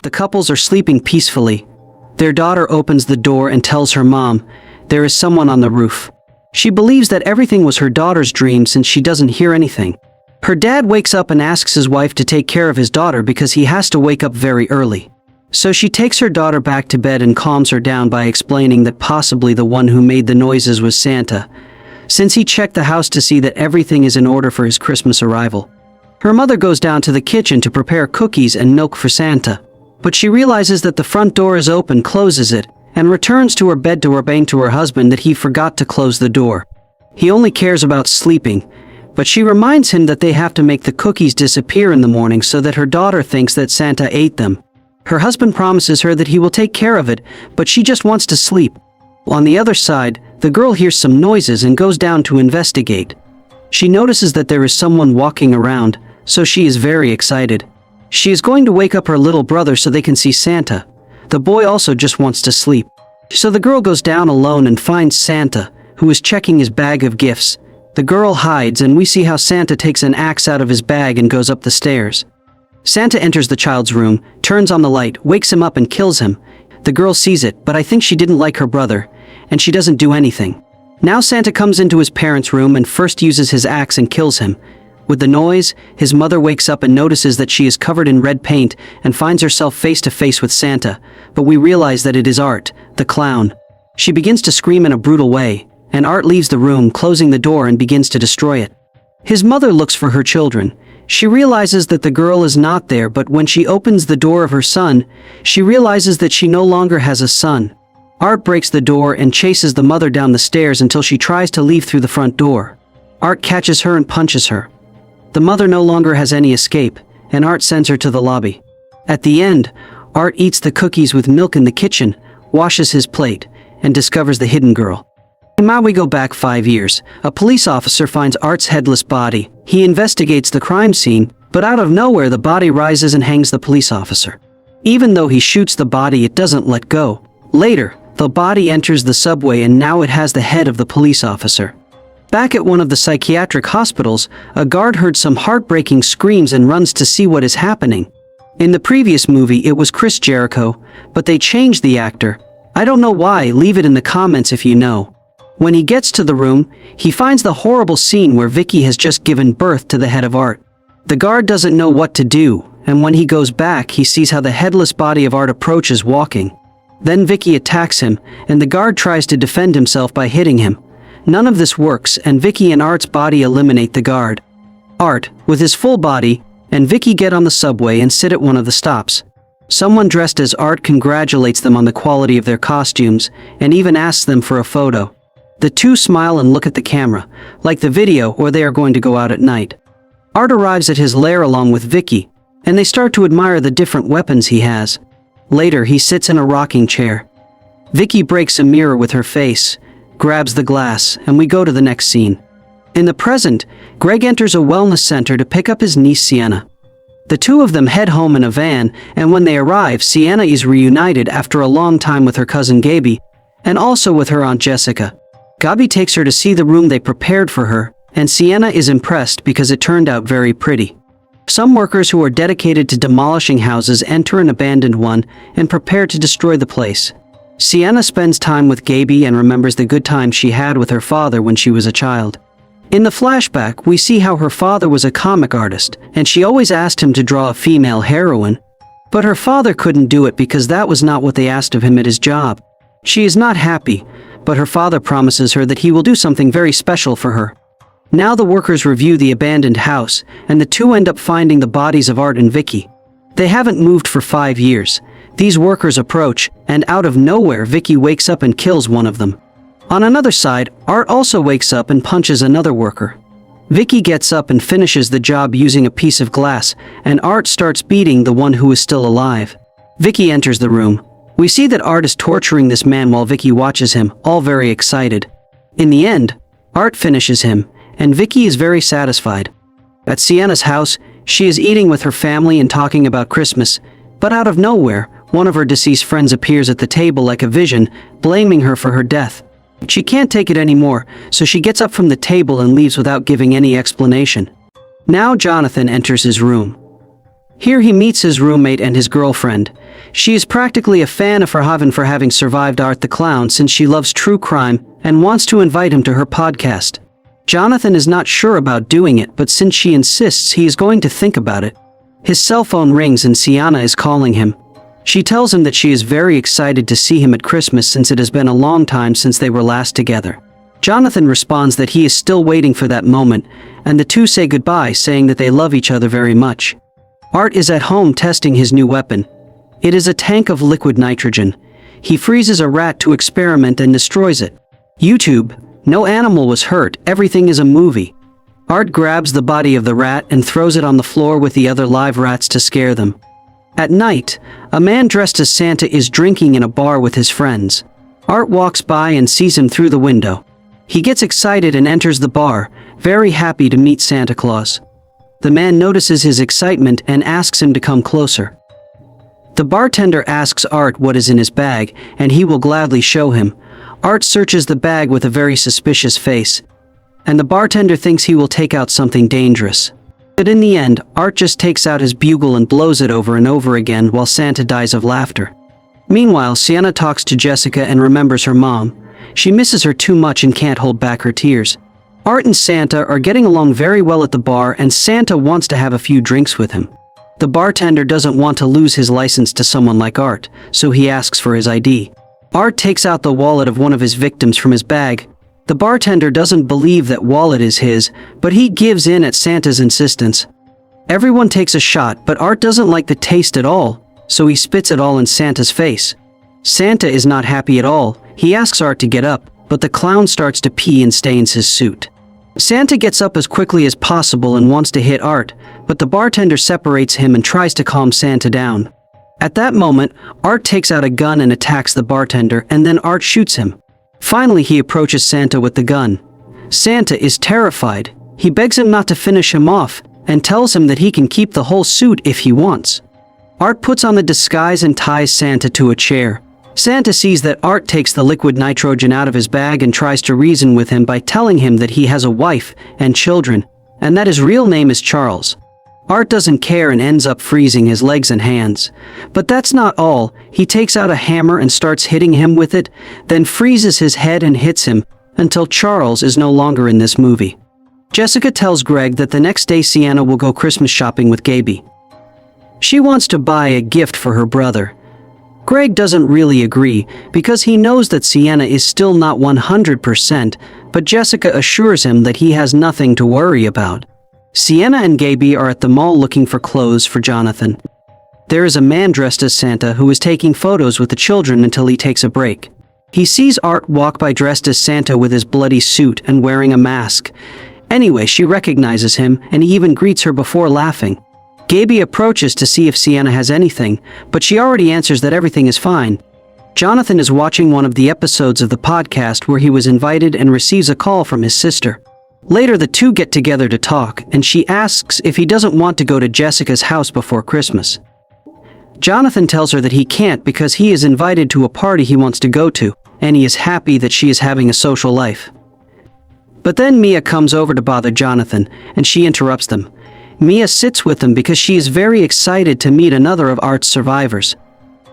The couples are sleeping peacefully. Their daughter opens the door and tells her mom, there is someone on the roof. She believes that everything was her daughter's dream since she doesn't hear anything. Her dad wakes up and asks his wife to take care of his daughter because he has to wake up very early. So she takes her daughter back to bed and calms her down by explaining that possibly the one who made the noises was Santa, since he checked the house to see that everything is in order for his Christmas arrival. Her mother goes down to the kitchen to prepare cookies and milk for Santa, but she realizes that the front door is open, closes it, and returns to her bed to report to her husband that he forgot to close the door. He only cares about sleeping, but she reminds him that they have to make the cookies disappear in the morning so that her daughter thinks that Santa ate them. Her husband promises her that he will take care of it, but she just wants to sleep. On the other side, the girl hears some noises and goes down to investigate. She notices that there is someone walking around, so she is very excited. She is going to wake up her little brother so they can see Santa. The boy also just wants to sleep. So the girl goes down alone and finds Santa, who is checking his bag of gifts. The girl hides and we see how Santa takes an axe out of his bag and goes up the stairs. Santa enters the child's room, turns on the light, wakes him up and kills him. The girl sees it, but I think she didn't like her brother, and she doesn't do anything. Now Santa comes into his parents' room and first uses his axe and kills him. With the noise, his mother wakes up and notices that she is covered in red paint and finds herself face to face with Santa, but we realize that it is Art, the clown. She begins to scream in a brutal way, and Art leaves the room, closing the door and begins to destroy it. His mother looks for her children. She realizes that the girl is not there, but when she opens the door of her son, she realizes that she no longer has a son. Art breaks the door and chases the mother down the stairs until she tries to leave through the front door. Art catches her and punches her. The mother no longer has any escape, and Art sends her to the lobby. At the end, Art eats the cookies with milk in the kitchen, washes his plate, and discovers the hidden girl. Now we go back 5 years. A police officer finds Art's headless body. He investigates the crime scene, but out of nowhere the body rises and hangs the police officer. Even though he shoots the body, it doesn't let go. Later, the body enters the subway and now it has the head of the police officer. Back at one of the psychiatric hospitals, a guard heard some heartbreaking screams and runs to see what is happening. In the previous movie, it was Chris Jericho, but they changed the actor. I don't know why, leave it in the comments if you know. When he gets to the room, he finds the horrible scene where Vicky has just given birth to the head of Art. The guard doesn't know what to do, and when he goes back, he sees how the headless body of Art approaches walking. Then Vicky attacks him, and the guard tries to defend himself by hitting him. None of this works, and Vicky and Art's body eliminate the guard. Art, with his full body, and Vicky get on the subway and sit at one of the stops. Someone dressed as Art congratulates them on the quality of their costumes, and even asks them for a photo. The two smile and look at the camera, like the video or they are going to go out at night. Art arrives at his lair along with Vicky, and they start to admire the different weapons he has. Later, he sits in a rocking chair. Vicky breaks a mirror with her face, grabs the glass, and we go to the next scene. In the present, Greg enters a wellness center to pick up his niece Sienna. The two of them head home in a van, and when they arrive, Sienna is reunited after a long time with her cousin Gabbie, and also with her aunt Jessica. Gabbie takes her to see the room they prepared for her, and Sienna is impressed because it turned out very pretty. Some workers who are dedicated to demolishing houses enter an abandoned one and prepare to destroy the place. Sienna spends time with Gabbie and remembers the good times she had with her father when she was a child. In the flashback, we see how her father was a comic artist, and she always asked him to draw a female heroine, but her father couldn't do it because that was not what they asked of him at his job. She is not happy, but her father promises her that he will do something very special for her. Now the workers review the abandoned house, and the two end up finding the bodies of Art and Vicky. They haven't moved for 5 years. These workers approach, and out of nowhere Vicky wakes up and kills one of them. On another side, Art also wakes up and punches another worker. Vicky gets up and finishes the job using a piece of glass, and Art starts beating the one who is still alive. Vicky enters the room. We see that Art is torturing this man while Vicky watches him, all very excited. In the end, Art finishes him, and Vicky is very satisfied. At Sienna's house, she is eating with her family and talking about Christmas, but out of nowhere, one of her deceased friends appears at the table like a vision, blaming her for her death. She can't take it anymore, so she gets up from the table and leaves without giving any explanation. Now Jonathan enters his room. Here he meets his roommate and his girlfriend. She is practically a fan of Verhoeven for having survived Art the Clown since she loves true crime and wants to invite him to her podcast. Jonathan is not sure about doing it, but since she insists, he is going to think about it. His cell phone rings and Sienna is calling him. She tells him that she is very excited to see him at Christmas since it has been a long time since they were last together. Jonathan responds that he is still waiting for that moment, and the two say goodbye, saying that they love each other very much. Art is at home testing his new weapon. It is a tank of liquid nitrogen. He freezes a rat to experiment and destroys it. YouTube, no animal was hurt, everything is a movie. Art grabs the body of the rat and throws it on the floor with the other live rats to scare them. At night, a man dressed as Santa is drinking in a bar with his friends. Art walks by and sees him through the window. He gets excited and enters the bar, very happy to meet Santa Claus. The man notices his excitement and asks him to come closer. The bartender asks Art what is in his bag, and he will gladly show him. Art searches the bag with a very suspicious face, and the bartender thinks he will take out something dangerous. But in the end, Art just takes out his bugle and blows it over and over again while Santa dies of laughter. Meanwhile, Sienna talks to Jessica and remembers her mom. She misses her too much and can't hold back her tears. Art and Santa are getting along very well at the bar, and Santa wants to have a few drinks with him. The bartender doesn't want to lose his license to someone like Art, so he asks for his ID. Art takes out the wallet of one of his victims from his bag. The bartender doesn't believe that wallet is his, but he gives in at Santa's insistence. Everyone takes a shot, but Art doesn't like the taste at all, so he spits it all in Santa's face. Santa is not happy at all. He asks Art to get up, but the clown starts to pee and stains his suit. Santa gets up as quickly as possible and wants to hit Art, but the bartender separates him and tries to calm Santa down. At that moment, Art takes out a gun and attacks the bartender, and then Art shoots him. Finally, he approaches Santa with the gun. Santa is terrified. He begs him not to finish him off, and tells him that he can keep the whole suit if he wants. Art puts on the disguise and ties Santa to a chair. Santa sees that Art takes the liquid nitrogen out of his bag and tries to reason with him by telling him that he has a wife and children, and that his real name is Charles. Art doesn't care and ends up freezing his legs and hands. But that's not all. He takes out a hammer and starts hitting him with it, then freezes his head and hits him until Charles is no longer in this movie. Jessica tells Greg that the next day Sienna will go Christmas shopping with Gabbie. She wants to buy a gift for her brother. Greg doesn't really agree because he knows that Sienna is still not 100%, but Jessica assures him that he has nothing to worry about. Sienna and Gabbie are at the mall looking for clothes for Jonathan. There is a man dressed as Santa who is taking photos with the children until he takes a break. He sees Art walk by dressed as Santa with his bloody suit and wearing a mask. Anyway, she recognizes him and he even greets her before laughing. Gabbie approaches to see if Sienna has anything, but she already answers that everything is fine. Jonathan is watching one of the episodes of the podcast where he was invited and receives a call from his sister. Later, the two get together to talk, and she asks if he doesn't want to go to Jessica's house before Christmas. Jonathan tells her that he can't because he is invited to a party he wants to go to, and he is happy that she is having a social life. But then Mia comes over to bother Jonathan, and she interrupts them. Mia sits with them because she is very excited to meet another of Art's survivors.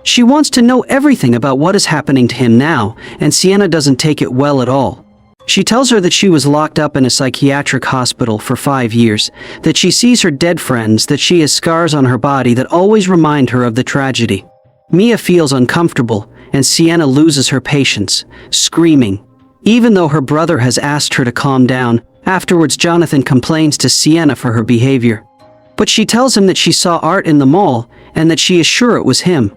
She wants to know everything about what is happening to him now, and Sienna doesn't take it well at all. She tells her that she was locked up in a psychiatric hospital for 5 years, that she sees her dead friends, that she has scars on her body that always remind her of the tragedy. Mia feels uncomfortable, and Sienna loses her patience, screaming. Even though her brother has asked her to calm down, afterwards Jonathan complains to Sienna for her behavior. But she tells him that she saw Art in the mall, and that she is sure it was him.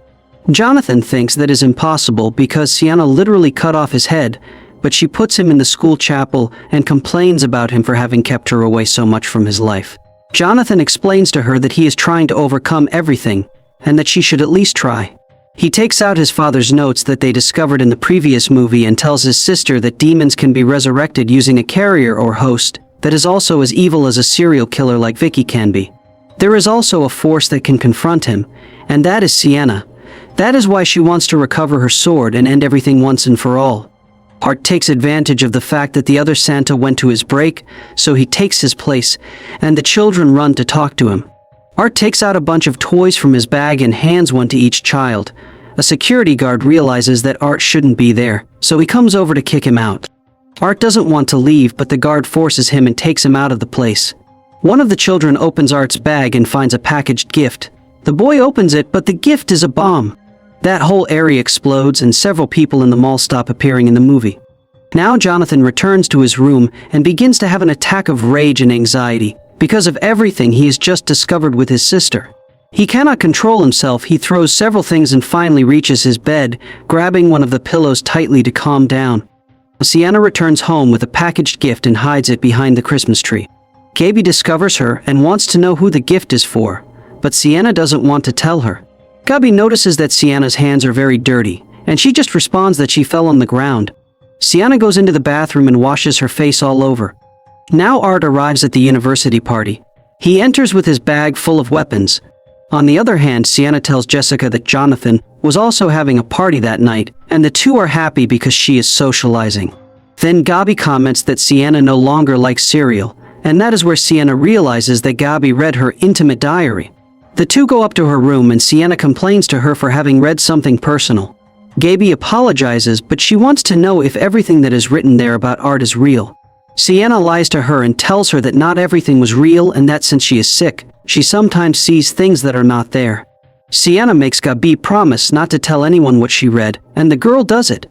Jonathan thinks that is impossible because Sienna literally cut off his head, but she puts him in the school chapel and complains about him for having kept her away so much from his life. Jonathan explains to her that he is trying to overcome everything, and that she should at least try. He takes out his father's notes that they discovered in the previous movie and tells his sister that demons can be resurrected using a carrier or host that is also as evil as a serial killer like Vicky can be. There is also a force that can confront him, and that is Sienna. That is why she wants to recover her sword and end everything once and for all. Art takes advantage of the fact that the other Santa went to his break, so he takes his place, and the children run to talk to him. Art takes out a bunch of toys from his bag and hands one to each child. A security guard realizes that Art shouldn't be there, so he comes over to kick him out. Art doesn't want to leave, but the guard forces him and takes him out of the place. One of the children opens Art's bag and finds a packaged gift. The boy opens it, but the gift is a bomb. That whole area explodes and several people in the mall stop appearing in the movie. Now Jonathan returns to his room and begins to have an attack of rage and anxiety because of everything he has just discovered with his sister. He cannot control himself. He throws several things and finally reaches his bed, grabbing one of the pillows tightly to calm down. Sienna returns home with a packaged gift and hides it behind the Christmas tree. Gabbie discovers her and wants to know who the gift is for, but Sienna doesn't want to tell her. Gabbie notices that Sienna's hands are very dirty, and she just responds that she fell on the ground. Sienna goes into the bathroom and washes her face all over. Now Art arrives at the university party. He enters with his bag full of weapons. On the other hand, Sienna tells Jessica that Jonathan was also having a party that night, and the two are happy because she is socializing. Then Gabbie comments that Sienna no longer likes cereal, and that is where Sienna realizes that Gabbie read her intimate diary. The two go up to her room and Sienna complains to her for having read something personal. Gabbie apologizes, but she wants to know if everything that is written there about Art is real. Sienna lies to her and tells her that not everything was real and that since she is sick, she sometimes sees things that are not there. Sienna makes Gabbie promise not to tell anyone what she read, and the girl does it.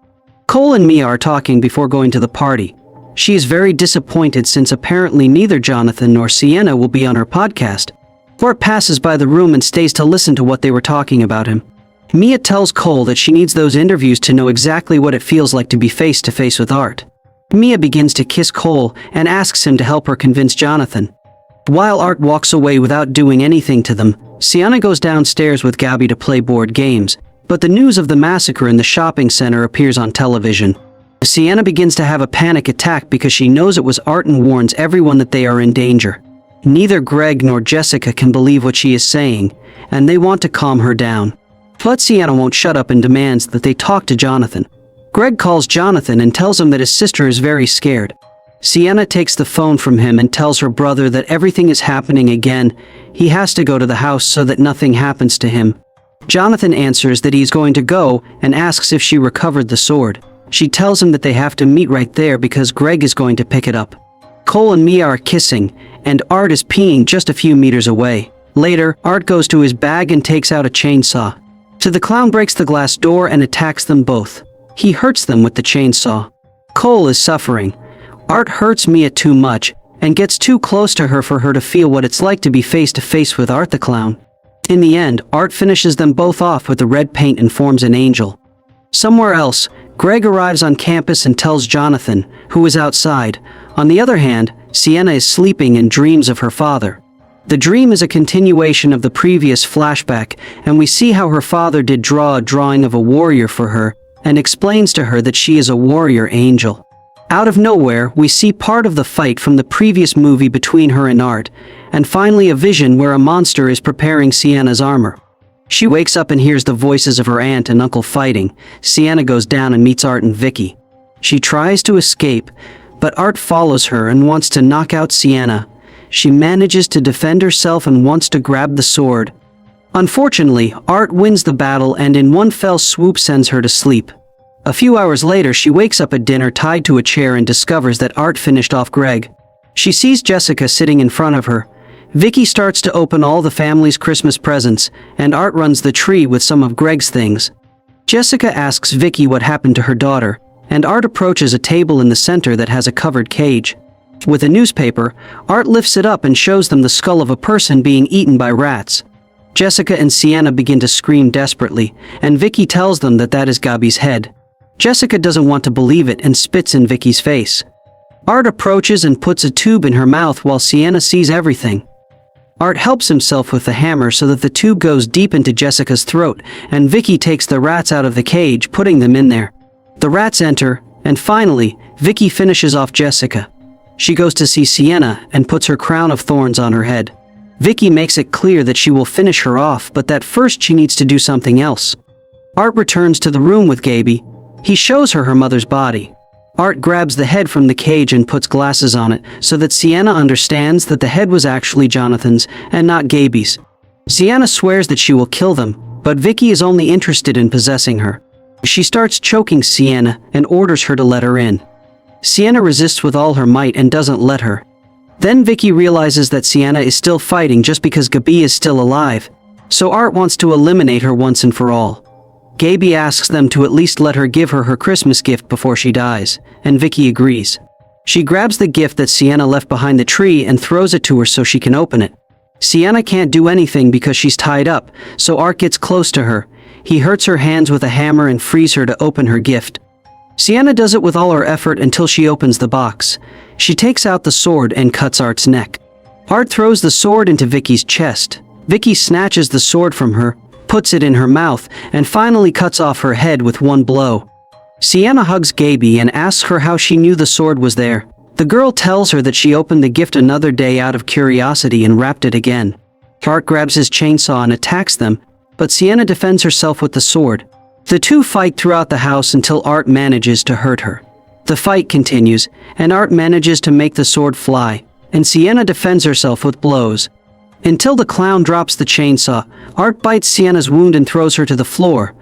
Cole and Mia are talking before going to the party. She is very disappointed since apparently neither Jonathan nor Sienna will be on her podcast. Art passes by the room and stays to listen to what they were talking about him. Mia tells Cole that she needs those interviews to know exactly what it feels like to be face to face with Art. Mia begins to kiss Cole and asks him to help her convince Jonathan. While Art walks away without doing anything to them, Sienna goes downstairs with Gabbie to play board games, but the news of the massacre in the shopping center appears on television. Sienna begins to have a panic attack because she knows it was Art and warns everyone that they are in danger. Neither Greg nor Jessica can believe what she is saying, and they want to calm her down. But Sienna won't shut up and demands that they talk to Jonathan. Greg calls Jonathan and tells him that his sister is very scared. Sienna takes the phone from him and tells her brother that everything is happening again. He has to go to the house so that nothing happens to him. Jonathan answers that he's going to go and asks if she recovered the sword. She tells him that they have to meet right there because Greg is going to pick it up. Cole and Mia are kissing, and Art is peeing just a few meters away. Later, Art goes to his bag and takes out a chainsaw. So the clown breaks the glass door and attacks them both. He hurts them with the chainsaw. Cole is suffering. Art hurts Mia too much and gets too close to her for her to feel what it's like to be face to face with Art the clown. In the end, Art finishes them both off with the red paint and forms an angel. Somewhere else, Greg arrives on campus and tells Jonathan, who is outside. On the other hand, Sienna is sleeping and dreams of her father. The dream is a continuation of the previous flashback, and we see how her father did draw a drawing of a warrior for her and explains to her that she is a warrior angel. Out of nowhere, we see part of the fight from the previous movie between her and Art, and finally a vision where a monster is preparing Sienna's armor. She wakes up and hears the voices of her aunt and uncle fighting. Sienna goes down and meets Art and Vicky. She tries to escape, but Art follows her and wants to knock out Sienna. She manages to defend herself and wants to grab the sword. Unfortunately, Art wins the battle and in one fell swoop sends her to sleep. A few hours later, she wakes up at dinner tied to a chair and discovers that Art finished off Greg. She sees Jessica sitting in front of her. Vicky starts to open all the family's Christmas presents, and Art runs the tree with some of Greg's things. Jessica asks Vicky what happened to her daughter, and Art approaches a table in the center that has a covered cage. With a newspaper, Art lifts it up and shows them the skull of a person being eaten by rats. Jessica and Sienna begin to scream desperately, and Vicky tells them that that is Gabbie's head. Jessica doesn't want to believe it and spits in Vicky's face. Art approaches and puts a tube in her mouth while Sienna sees everything. Art helps himself with the hammer so that the tube goes deep into Jessica's throat, and Vicky takes the rats out of the cage, putting them in there. The rats enter, and finally, Vicky finishes off Jessica. She goes to see Sienna and puts her crown of thorns on her head. Vicky makes it clear that she will finish her off, but that first she needs to do something else. Art returns to the room with Gabbie. He shows her her mother's body. Art grabs the head from the cage and puts glasses on it so that Sienna understands that the head was actually Jonathan's and not Gabbie's. Sienna swears that she will kill them, but Vicky is only interested in possessing her. She starts choking Sienna and orders her to let her in. Sienna resists with all her might and doesn't let her. Then Vicky realizes that Sienna is still fighting just because Gabbie is still alive, so Art wants to eliminate her once and for all. Gabbie asks them to at least let her give her Christmas gift before she dies, and Vicky agrees. She grabs the gift that Sienna left behind the tree and throws it to her so she can open it. Sienna can't do anything because she's tied up, so Art gets close to her. He hurts her hands with a hammer and frees her to open her gift. Sienna does it with all her effort until she opens the box. She takes out the sword and cuts Art's neck. Art throws the sword into Vicky's chest. Vicky snatches the sword from her, puts it in her mouth, and finally cuts off her head with one blow. Sienna hugs Gabbie and asks her how she knew the sword was there. The girl tells her that she opened the gift another day out of curiosity and wrapped it again. Art grabs his chainsaw and attacks them, but Sienna defends herself with the sword. The two fight throughout the house until Art manages to hurt her. The fight continues, and Art manages to make the sword fly, and Sienna defends herself with blows. Until the clown drops the chainsaw, Art bites Sienna's wound and throws her to the floor,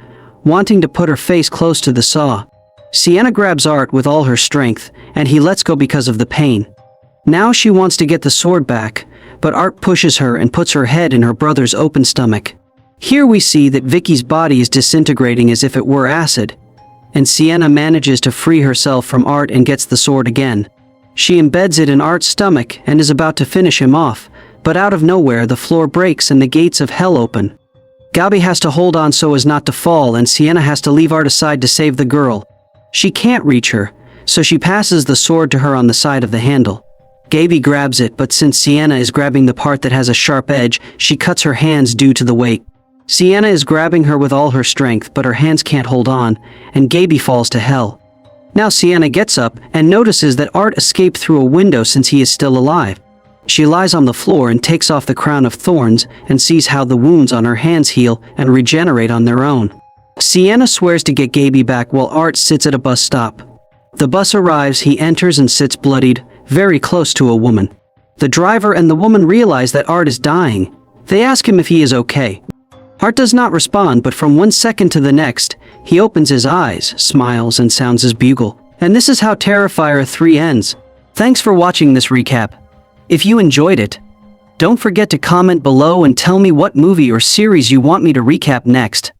wanting to put her face close to the saw. Sienna grabs Art with all her strength, and he lets go because of the pain. Now she wants to get the sword back, but Art pushes her and puts her head in her brother's open stomach. Here we see that Vicky's body is disintegrating as if it were acid, and Sienna manages to free herself from Art and gets the sword again. She embeds it in Art's stomach and is about to finish him off, but out of nowhere the floor breaks and the gates of hell open. Gabbie has to hold on so as not to fall, and Sienna has to leave Art aside to save the girl. She can't reach her, so she passes the sword to her on the side of the handle. Gabbie grabs it, but since Sienna is grabbing the part that has a sharp edge, she cuts her hands due to the weight. Sienna is grabbing her with all her strength, but her hands can't hold on, and Gabbie falls to hell. Now Sienna gets up and notices that Art escaped through a window since he is still alive. She lies on the floor and takes off the crown of thorns and sees how the wounds on her hands heal and regenerate on their own. Sienna swears to get Gabbie back while Art sits at a bus stop. The bus arrives, he enters and sits bloodied, very close to a woman. The driver and the woman realize that Art is dying. They ask him if he is okay. Art does not respond, but from one second to the next, he opens his eyes, smiles, and sounds his bugle. And this is how Terrifier 3 ends. Thanks for watching this recap. If you enjoyed it, don't forget to comment below and tell me what movie or series you want me to recap next.